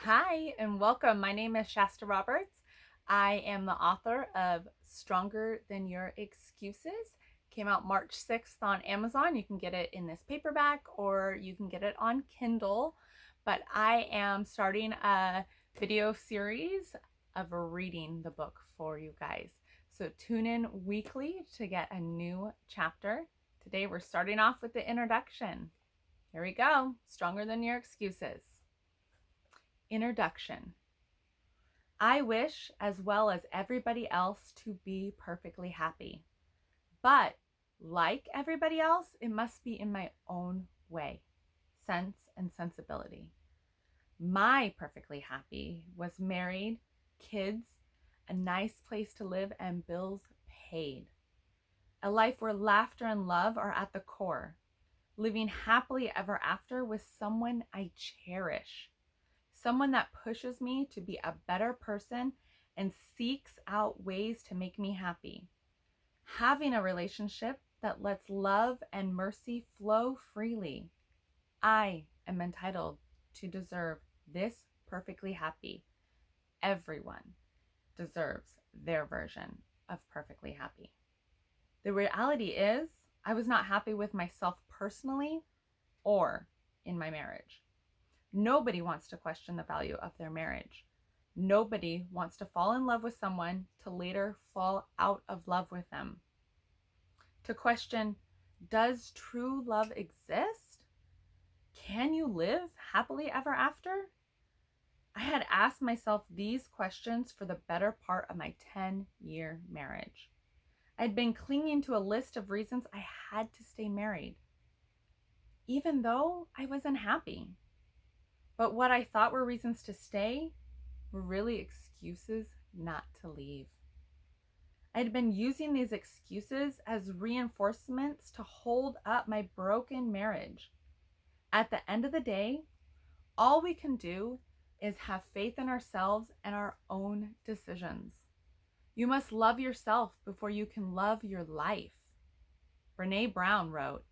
Hi, and welcome. My name is Shasta Roberts. I am the author of Stronger Than Your Excuses. Came out March 6th on Amazon. You can get it in this paperback or you can get it on Kindle. But I am starting a video series of reading the book for you guys. So tune in weekly to get a new chapter. Today we're starting off with the introduction. Here we go. Stronger Than Your Excuses. Introduction. I wish, as well as everybody else, to be perfectly happy. But like everybody else, it must be in my own way, sense and sensibility. My perfectly happy was married, kids, a nice place to live, and bills paid. A life where laughter and love are at the core. Living happily ever after with someone I cherish. Someone that pushes me to be a better person and seeks out ways to make me happy. Having a relationship that lets love and mercy flow freely. I am entitled to deserve this perfectly happy. Everyone deserves their version of perfectly happy. The reality is, I was not happy with myself personally or in my marriage. Nobody wants to question the value of their marriage. Nobody wants to fall in love with someone to later fall out of love with them. To question, does true love exist? Can you live happily ever after? I had asked myself these questions for the better part of my 10-year marriage. I'd been clinging to a list of reasons I had to stay married, even though I was unhappy. But what I thought were reasons to stay were really excuses not to leave. I'd been using these excuses as reinforcements to hold up my broken marriage. At the end of the day, all we can do is have faith in ourselves and our own decisions. You must love yourself before you can love your life. Brene Brown wrote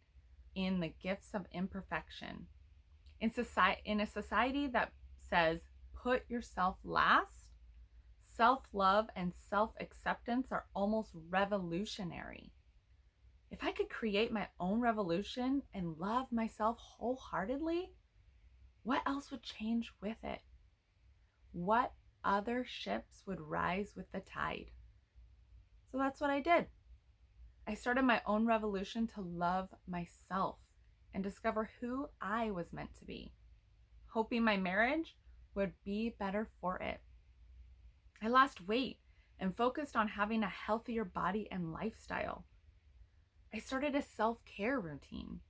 in The Gifts of Imperfection. In a society that says, put yourself last, self-love and self-acceptance are almost revolutionary. If I could create my own revolution and love myself wholeheartedly, what else would change with it? What other ships would rise with the tide? So that's what I did. I started my own revolution to love myself and discover who I was meant to be, hoping my marriage would be better for it. I lost weight and focused on having a healthier body and lifestyle. I started a self-care routine,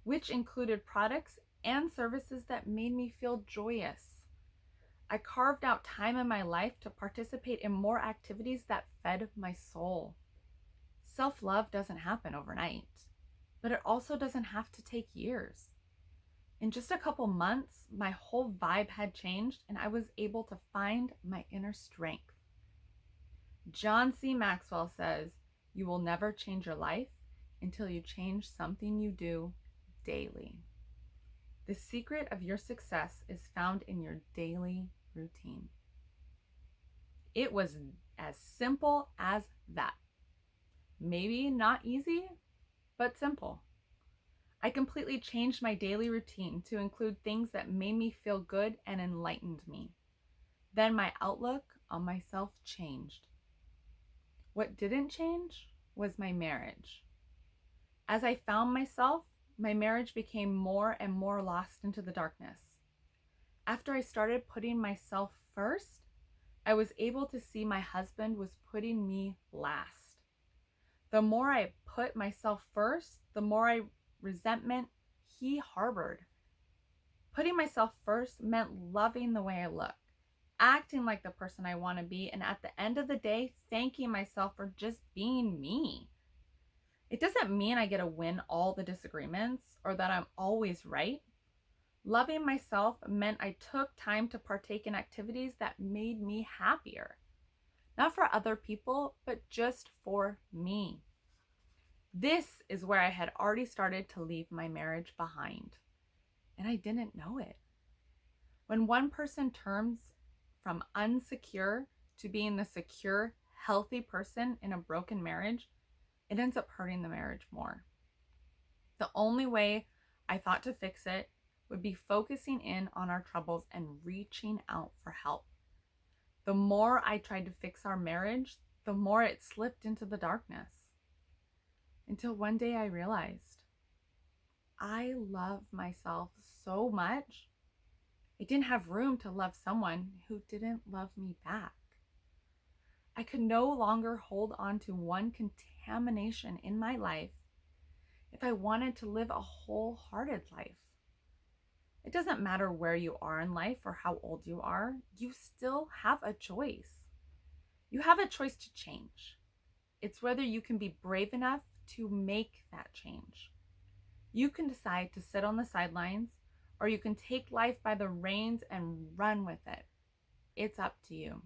which included products and services that made me feel joyous. I carved out time in my life to participate in more activities that fed my soul. Self-love doesn't happen overnight, but it also doesn't have to take years. In just a couple months, my whole vibe had changed and I was able to find my inner strength. John C. Maxwell says, you will never change your life until you change something you do daily. The secret of your success is found in your daily routine. It was as simple as that. Maybe not easy, but simple. I completely changed my daily routine to include things that made me feel good and enlightened me. Then my outlook on myself changed. What didn't change was my marriage. As I found myself, my marriage became more and more lost into the darkness. After I started putting myself first, I was able to see my husband was putting me last. The more I put myself first, the more resentment he harbored. Putting myself first meant loving the way I look, acting like the person I want to be, and at the end of the day, thanking myself for just being me. It doesn't mean I get to win all the disagreements or that I'm always right. Loving myself meant I took time to partake in activities that made me happier. Not for other people, but just for me. This is where I had already started to leave my marriage behind, and I didn't know it. When one person turns from unsecure to being the secure, healthy person in a broken marriage, it ends up hurting the marriage more. The only way I thought to fix it would be focusing in on our troubles and reaching out for help. The more I tried to fix our marriage, the more it slipped into the darkness. Until one day I realized I love myself so much, I didn't have room to love someone who didn't love me back. I could no longer hold on to one contamination in my life if I wanted to live a wholehearted life. It doesn't matter where you are in life or how old you are, you still have a choice. You have a choice to change. It's whether you can be brave enough to make that change. You can decide to sit on the sidelines, or you can take life by the reins and run with it. It's up to you.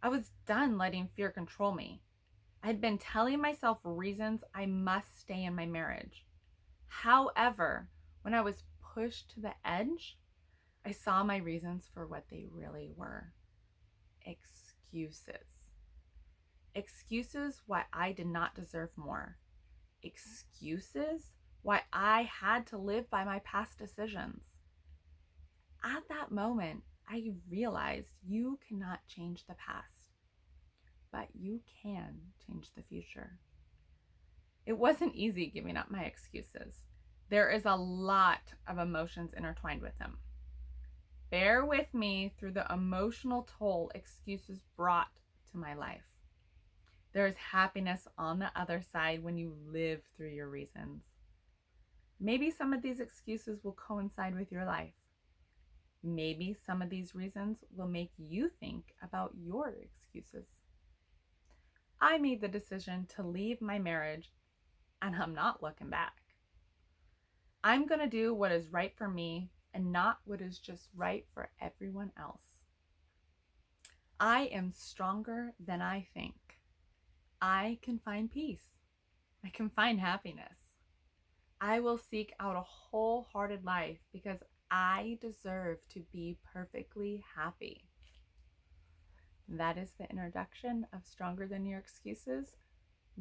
I was done letting fear control me. I had been telling myself reasons I must stay in my marriage. However, when I was pushed to the edge, I saw my reasons for what they really were. Excuses. Excuses why I did not deserve more. Excuses why I had to live by my past decisions. At that moment, I realized you cannot change the past, but you can change the future. It wasn't easy giving up my excuses. There is a lot of emotions intertwined with them. Bear with me through the emotional toll excuses brought to my life. There is happiness on the other side when you live through your reasons. Maybe some of these excuses will coincide with your life. Maybe some of these reasons will make you think about your excuses. I made the decision to leave my marriage, and I'm not looking back. I'm going to do what is right for me and not what is just right for everyone else. I am stronger than I think. I can find peace. I can find happiness. I will seek out a wholehearted life because I deserve to be perfectly happy. That is the introduction of Stronger Than Your Excuses.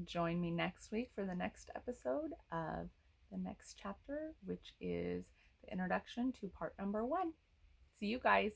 Join me next week for the next episode of the next chapter, which is the introduction to part number 1. See you guys.